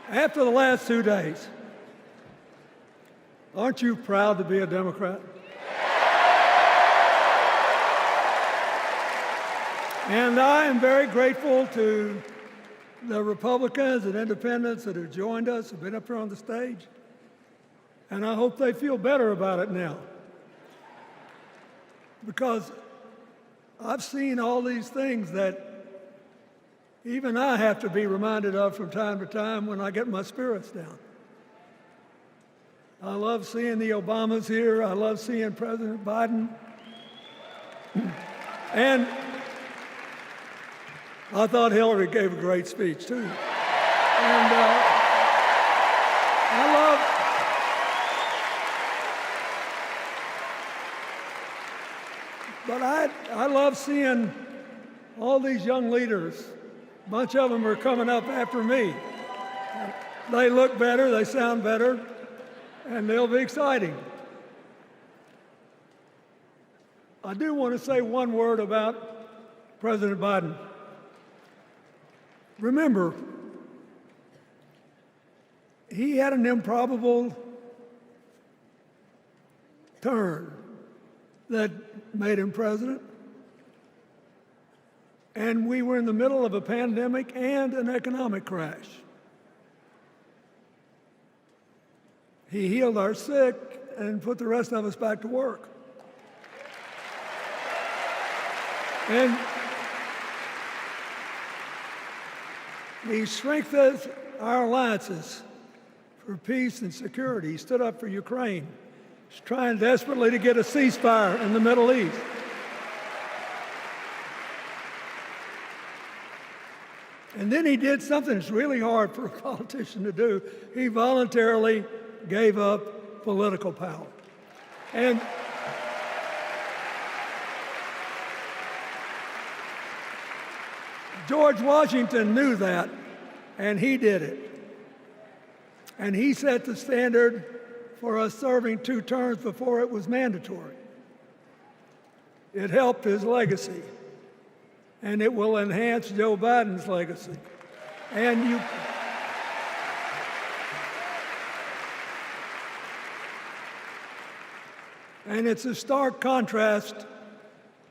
After the last 2 days, aren't you proud to be a Democrat? And I am very grateful to the Republicans and independents that have joined us, have been up here on the stage, and I hope they feel better about it now. Because I've seen all these things that even I have to be reminded of from time to time when I get my spirits down. I love seeing the Obamas here. I love seeing President Biden. And I thought Hillary gave a great speech, too. And I love seeing all these young leaders. A bunch of them are coming up after me. They look better, they sound better, and they'll be exciting. I do want to say one word about President Biden. Remember, he had an improbable turn that made him president. And we were in the middle of a pandemic and an economic crash. He healed our sick and put the rest of us back to work. And he strengthened our alliances for peace and security. He stood up for Ukraine. He's trying desperately to get a ceasefire in the Middle East. And then he did something that's really hard for a politician to do. He voluntarily gave up political power. And George Washington knew that, and he did it. And he set the standard for us serving 2 terms before it was mandatory. It helped his legacy, and it will enhance Joe Biden's legacy. And it's a stark contrast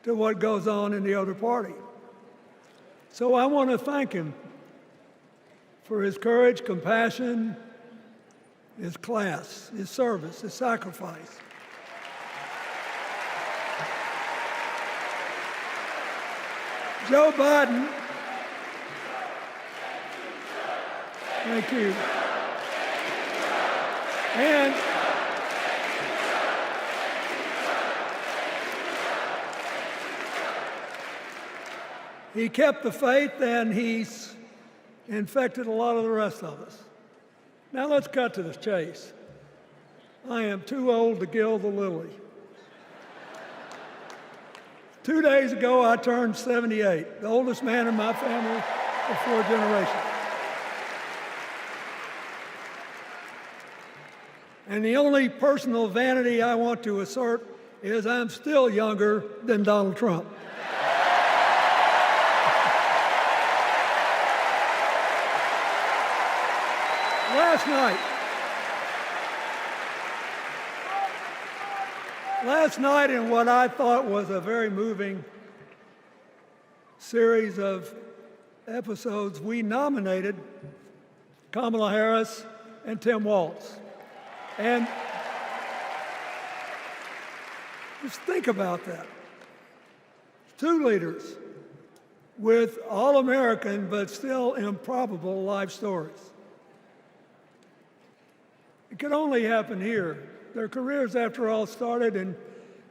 to what goes on in the other party. So I want to thank him for his courage, compassion, his class, his service, his sacrifice. Joe Biden, thank you. And he kept the faith, and he's infected a lot of the rest of us. Now let's cut to the chase. I am too old to gild the lily. 2 days ago, I turned 78, the oldest man in my family of 4 generations. And the only personal vanity I want to assert is I'm still younger than Donald Trump. Last night, in what I thought was a very moving series of episodes, we nominated Kamala Harris and Tim Walz. And just think about that. 2 leaders with all-American but still improbable life stories. It could only happen here. Their careers, after all, started in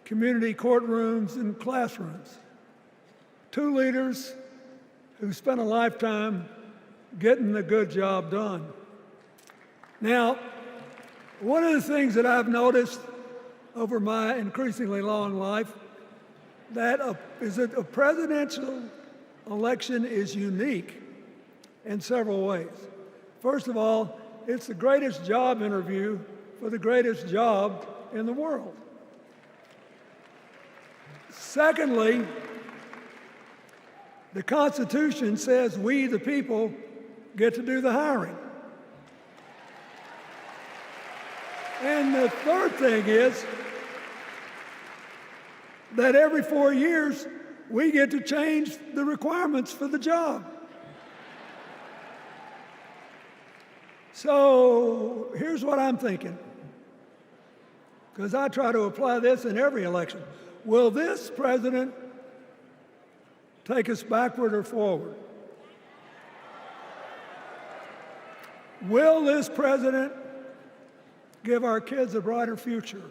community courtrooms and classrooms. 2 leaders who spent a lifetime getting the good job done. Now, one of the things that I've noticed over my increasingly long life is that a presidential election is unique in several ways. First of all, it's the greatest job interview for the greatest job in the world. Secondly, the Constitution says we, the people, get to do the hiring. And the third thing is that every 4 years, we get to change the requirements for the job. So here's what I'm thinking, because I try to apply this in every election. Will this president take us backward or forward? Will this president give our kids a brighter future?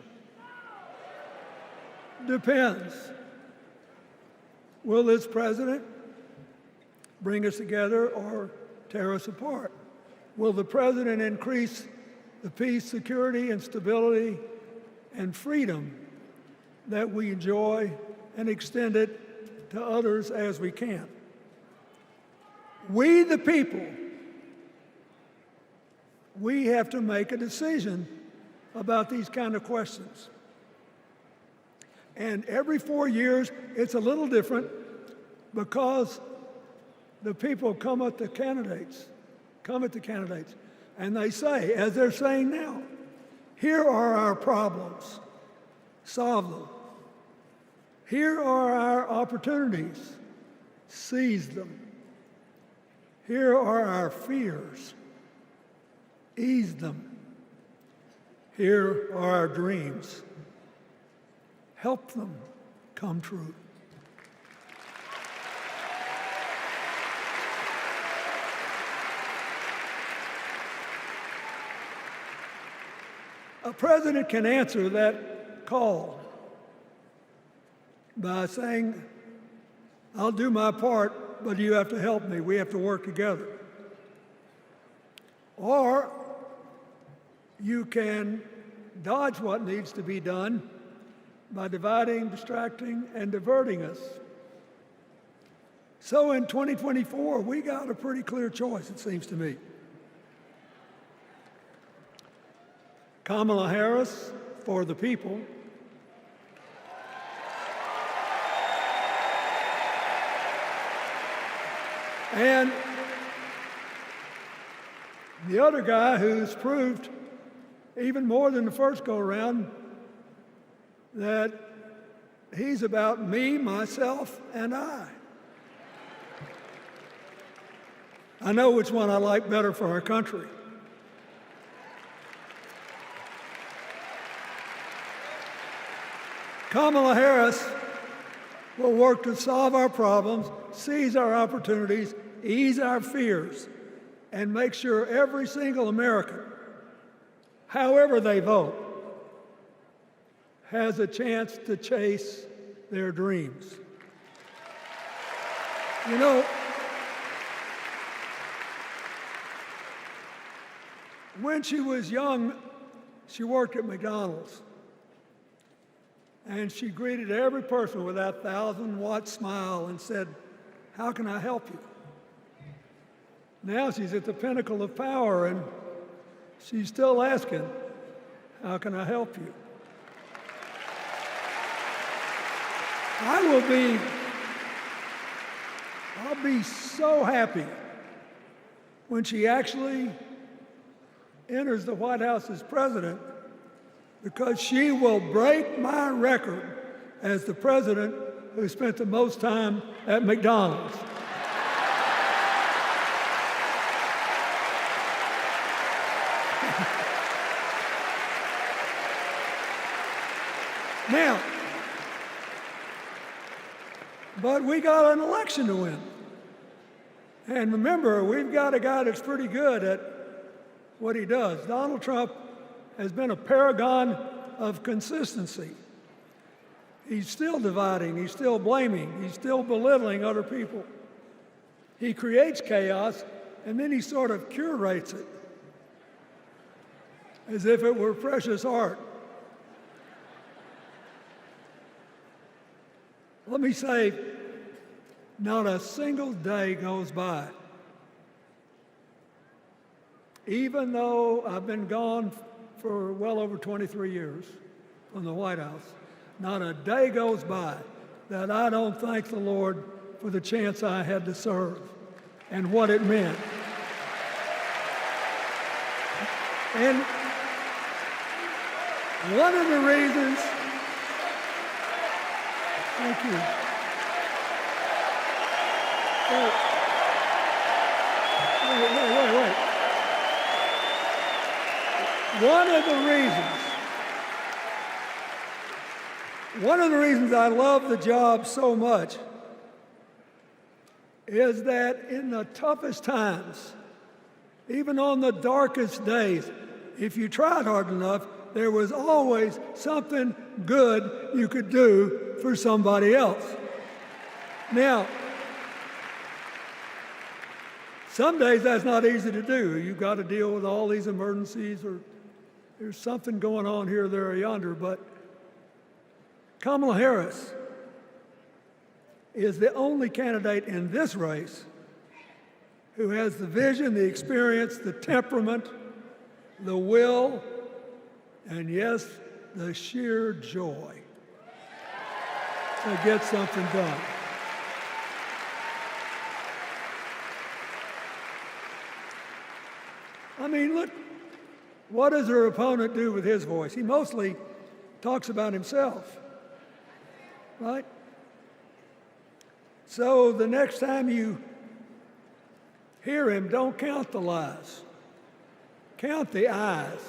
Depends. Will this president bring us together or tear us apart? Will the president increase the peace, security, and stability and freedom that we enjoy and extend it to others as we can? We, the people, we have to make a decision about these kind of questions. And every 4 years, it's a little different because the people come at the candidates, and they say, as they're saying now, here are our problems, solve them. Here are our opportunities, seize them. Here are our fears, ease them. Here are our dreams, help them come true. A president can answer that call by saying, I'll do my part, but you have to help me. We have to work together. Or you can dodge what needs to be done by dividing, distracting, and diverting us. So in 2024, we got a pretty clear choice, it seems to me. Kamala Harris for the people, and the other guy who's proved even more than the first go-around that he's about me, myself, and I. I know which one I like better for our country. Kamala Harris will work to solve our problems, seize our opportunities, ease our fears, and make sure every single American, however they vote, has a chance to chase their dreams. You know, when she was young, she worked at McDonald's. And she greeted every person with that 1,000-watt smile and said, "How can I help you?" Now she's at the pinnacle of power, and she's still asking, "How can I help you?" I'll be so happy when she actually enters the White House as president, because she will break my record as the president who spent the most time at McDonald's. Now, but we got an election to win. And remember, we've got a guy that's pretty good at what he does. Donald Trump has been a paragon of consistency. He's still dividing, he's still blaming, he's still belittling other people. He creates chaos, and then he sort of curates it as if it were precious art. Let me say, not a single day goes by, even though I've been gone for well over 23 years from the White House, not a day goes by that I don't thank the Lord for the chance I had to serve and what it meant. One of the reasons, thank you. Wait. One of the reasons I love the job so much is that in the toughest times, even on the darkest days, if you tried hard enough, there was always something good you could do for somebody else. Now, some days that's not easy to do. You've got to deal with all these emergencies, or there's something going on here, there, or yonder. But Kamala Harris is the only candidate in this race who has the vision, the experience, the temperament, the will, and yes, the sheer joy to get something done. I mean, look, what does her opponent do with his voice? He mostly talks about himself, right? So the next time you hear him, don't count the lies. Count the eyes.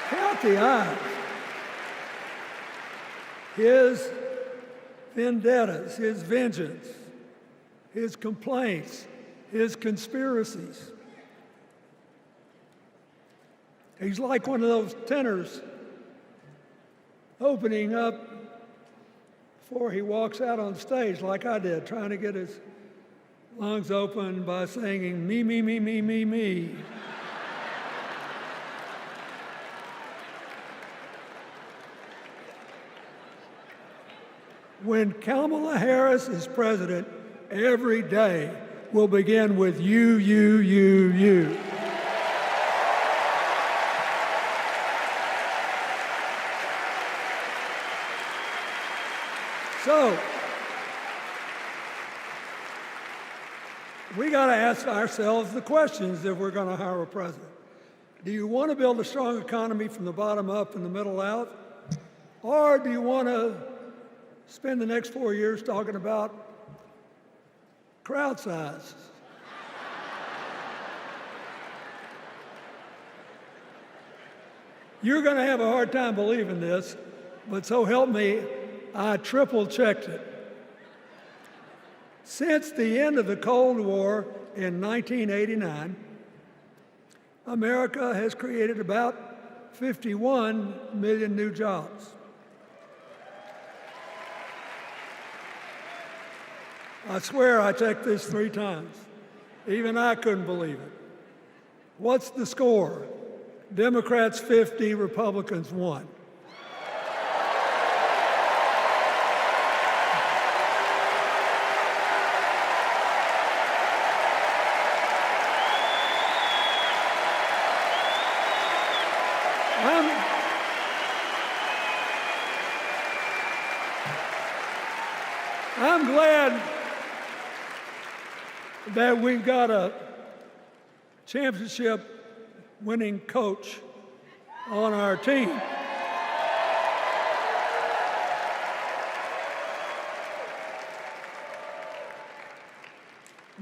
Count the eyes. His vendettas, his vengeance, his complaints, his conspiracies. He's like one of those tenors opening up before he walks out on stage, like I did, trying to get his lungs open by singing, me, me, me, me, me, me. When Kamala Harris is president, every day will begin with you, you, you, you. So, we got to ask ourselves the questions if we're going to hire a president. Do you want to build a strong economy from the bottom up and the middle out? Or do you want to spend the next 4 years talking about crowd size? You're going to have a hard time believing this, but so help me, I triple-checked it. Since the end of the Cold War in 1989, America has created about 51 million new jobs. I swear I checked this 3 times. Even I couldn't believe it. What's the score? Democrats 50, Republicans 1. I'm glad that we've got a championship-winning coach on our team.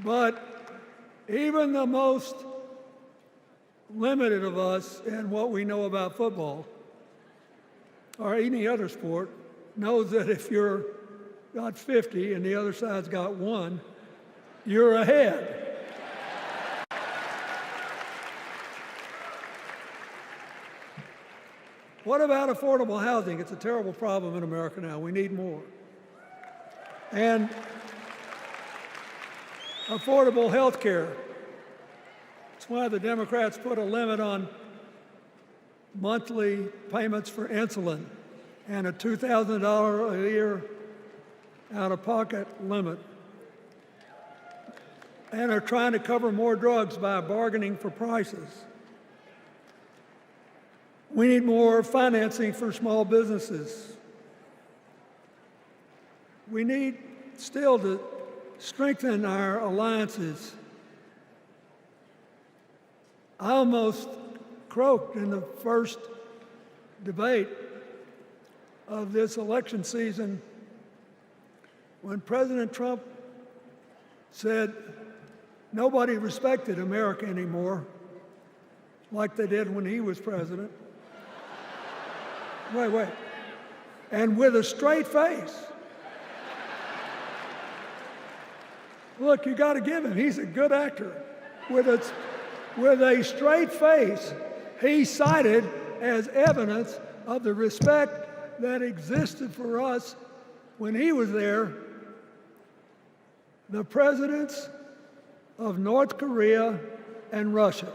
But even the most limited of us in what we know about football or any other sport knows that if you're got 50 and the other side's got 1, you're ahead. What about affordable housing? It's a terrible problem in America now. We need more. And affordable health care. That's why the Democrats put a limit on monthly payments for insulin and a $2,000 a year out-of-pocket limit, and are trying to cover more drugs by bargaining for prices. We need more financing for small businesses. We need still to strengthen our alliances I almost croaked in the first debate of this election season when President Trump said nobody respected America anymore like they did when he was president. Wait. And with a straight face. Look, you got to give him. He's a good actor. With a straight face, he cited as evidence of the respect that existed for us when he was there the presidents of North Korea and Russia.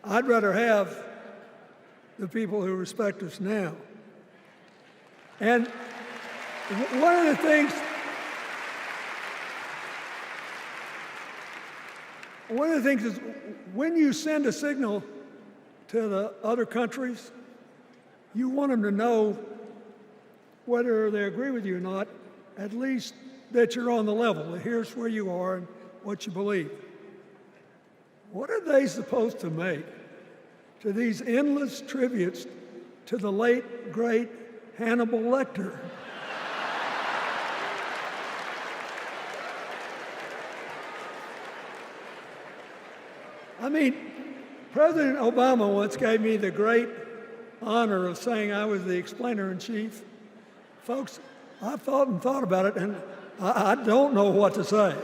I'd rather have the people who respect us now. And one of the things is when you send a signal to the other countries, you want them to know whether they agree with you or not, at least that you're on the level. Here's where you are and what you believe. What are they supposed to make to these endless tributes to the late, great Hannibal Lecter? I mean, President Obama once gave me the great honor of saying I was the explainer-in-chief. Folks, I've thought about it, and I don't know what to say.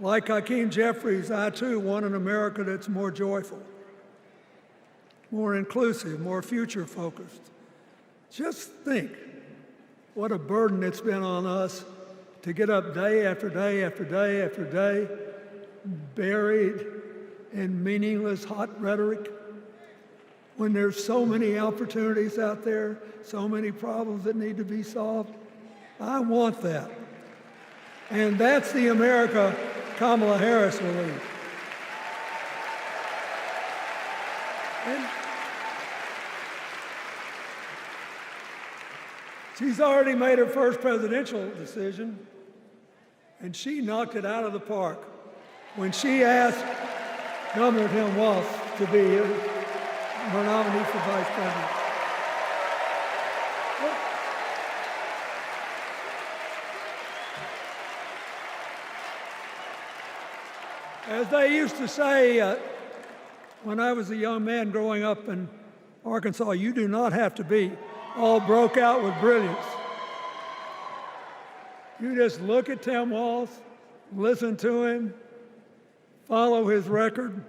Like Hakeem Jeffries, I too want an America that's more joyful, more inclusive, more future-focused. Just think what a burden it's been on us to get up day after day after day after day, buried in meaningless hot rhetoric, when there's so many opportunities out there, so many problems that need to be solved. I want that. And that's the America Kamala Harris will lead. And she's already made her first presidential decision, and she knocked it out of the park when she asked Governor Tim Walz to be her nominee for vice president. As they used to say when I was a young man growing up in Arkansas, you do not have to be all broke out with brilliance. You just look at Tim Walz, listen to him, follow his record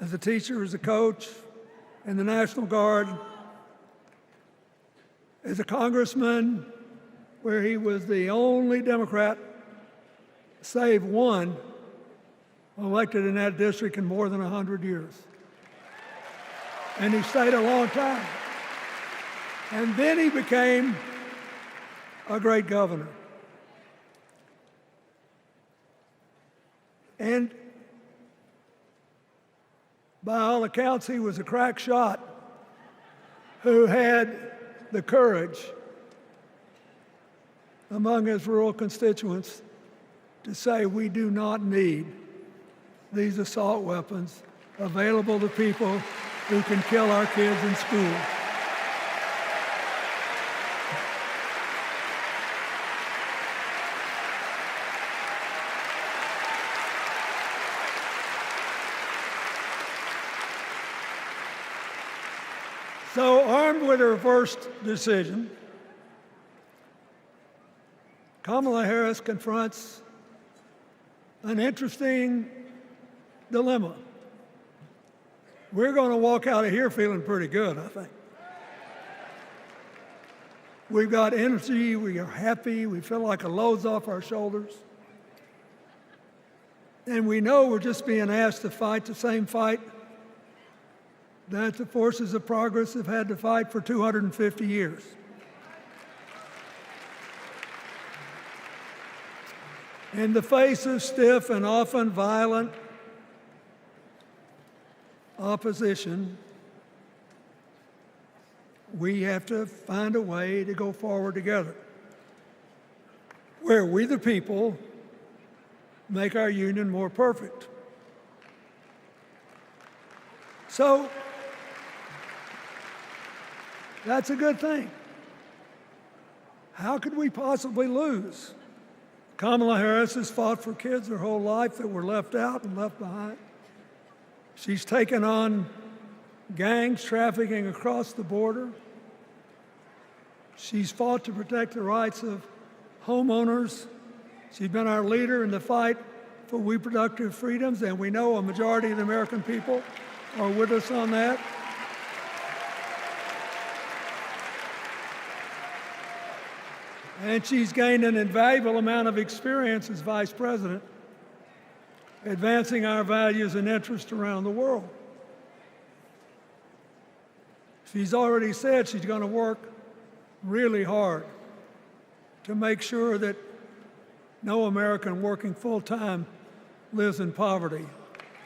as a teacher, as a coach, in the National Guard, as a congressman, where he was the only Democrat, save one, elected in that district in more than 100 years. And he stayed a long time. And then he became a great governor. And by all accounts, he was a crack shot who had the courage among his rural constituents to say, we do not need these assault weapons available to people who can kill our kids in school. So, armed with her first decision, Kamala Harris confronts an interesting dilemma. We're going to walk out of here feeling pretty good, I think. We've got energy, we are happy, we feel like a load's off our shoulders. And we know we're just being asked to fight the same fight that the forces of progress have had to fight for 250 years. In the face of stiff and often violent opposition, we have to find a way to go forward together, where we the people make our union more perfect. So that's a good thing. How could we possibly lose? Kamala Harris has fought for kids her whole life that were left out and left behind. She's taken on gangs trafficking across the border. She's fought to protect the rights of homeowners. She's been our leader in the fight for reproductive freedoms, and we know a majority of the American people are with us on that. And she's gained an invaluable amount of experience as vice president, advancing our values and interests around the world. She's already said she's going to work really hard to make sure that no American working full-time lives in poverty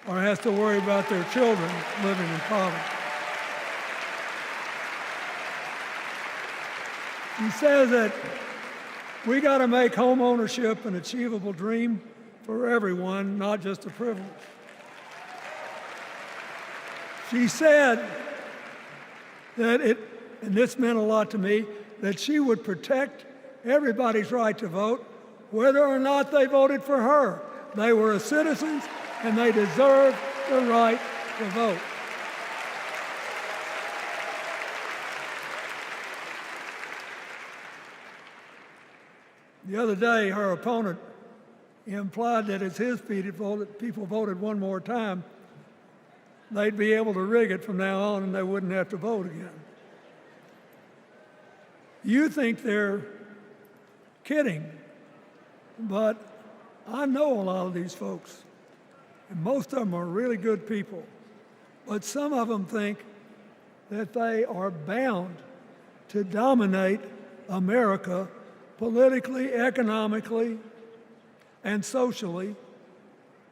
or has to worry about their children living in poverty. She says that we got to make home ownership an achievable dream for everyone, not just a privilege. She said that and this meant a lot to me, that she would protect everybody's right to vote, whether or not they voted for her. They were citizens and they deserved the right to vote. The other day, her opponent implied that as his people voted one more time, they'd be able to rig it from now on and they wouldn't have to vote again. You think they're kidding, but I know a lot of these folks, and most of them are really good people, but some of them think that they are bound to dominate America politically, economically, and socially,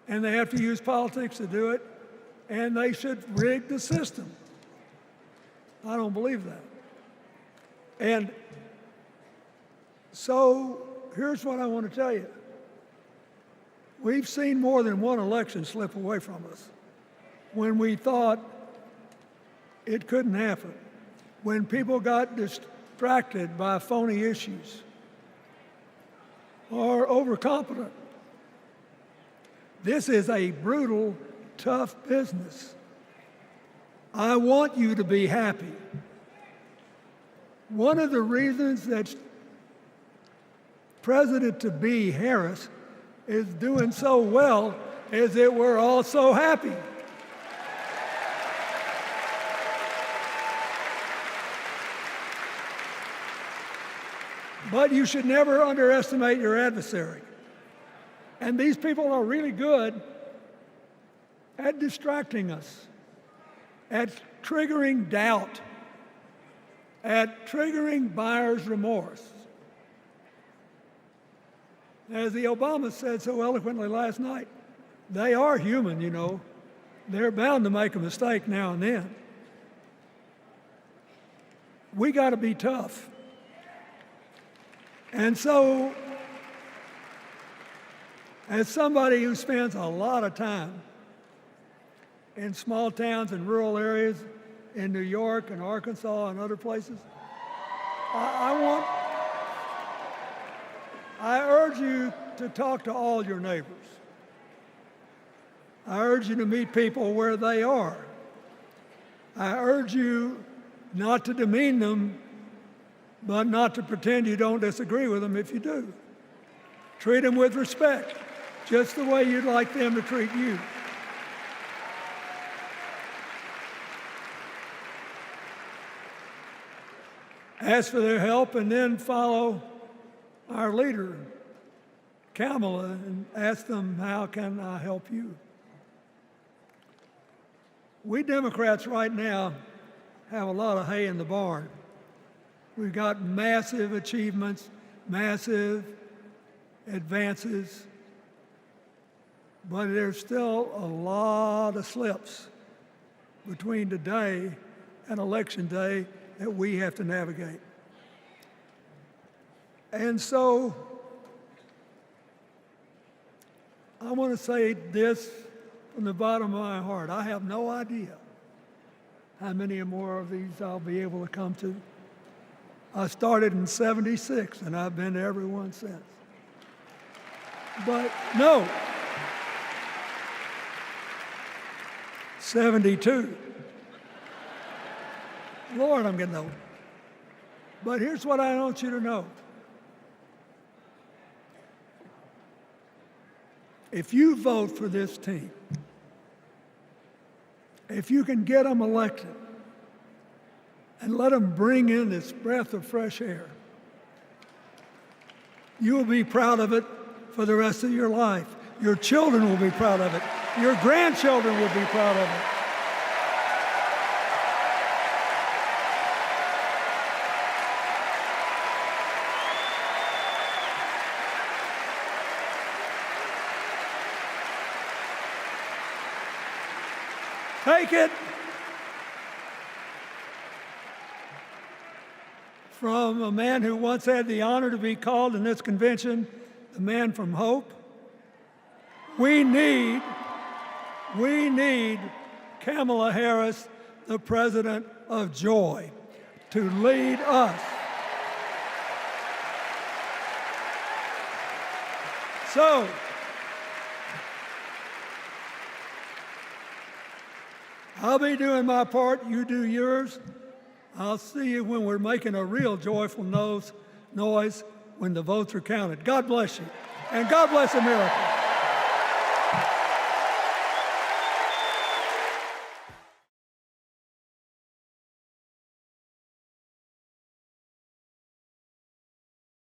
and they have to use politics to do it, and they should rig the system. I don't believe that. And so here's what I want to tell you. We've seen more than one election slip away from us when we thought it couldn't happen, when people got distracted by phony issues or overconfident. This is a brutal, tough business. I want you to be happy. One of the reasons that President-to-be Harris is doing so well is that we're all so happy. But you should never underestimate your adversary. And these people are really good at distracting us, at triggering doubt, at triggering buyer's remorse. As the Obama said so eloquently last night, they are human, you know. They're bound to make a mistake now and then. We got to be tough. And so, as somebody who spends a lot of time in small towns and rural areas in New York and Arkansas and other places, I urge you to talk to all your neighbors. I urge you to meet people where they are. I urge you not to demean them, but not to pretend you don't disagree with them if you do. Treat them with respect, just the way you'd like them to treat you. Ask for their help and then follow our leader, Kamala, and ask them, how can I help you? We Democrats right now have a lot of hay in the barn. We've got massive achievements, massive advances, but there's still a lot of slips. between today and Election Day that we have to navigate. And so I want to say this from the bottom of my heart. I have no idea how many more of these I'll be able to come to. I started in '76, and I've been to every one since. But no, 72. Lord, I'm getting old. But here's what I want you to know. If you vote for this team, if you can get them elected and let them bring in this breath of fresh air, you will be proud of it for the rest of your life. Your children will be proud of it. Your grandchildren will be proud of it. Take it from a man who once had the honor to be called in this convention the man from hope. We need Kamala Harris, the president of joy, to lead us. So, I'll be doing my part, you do yours. I'll see you when we're making a real joyful noise when the votes are counted. God bless you, and God bless America.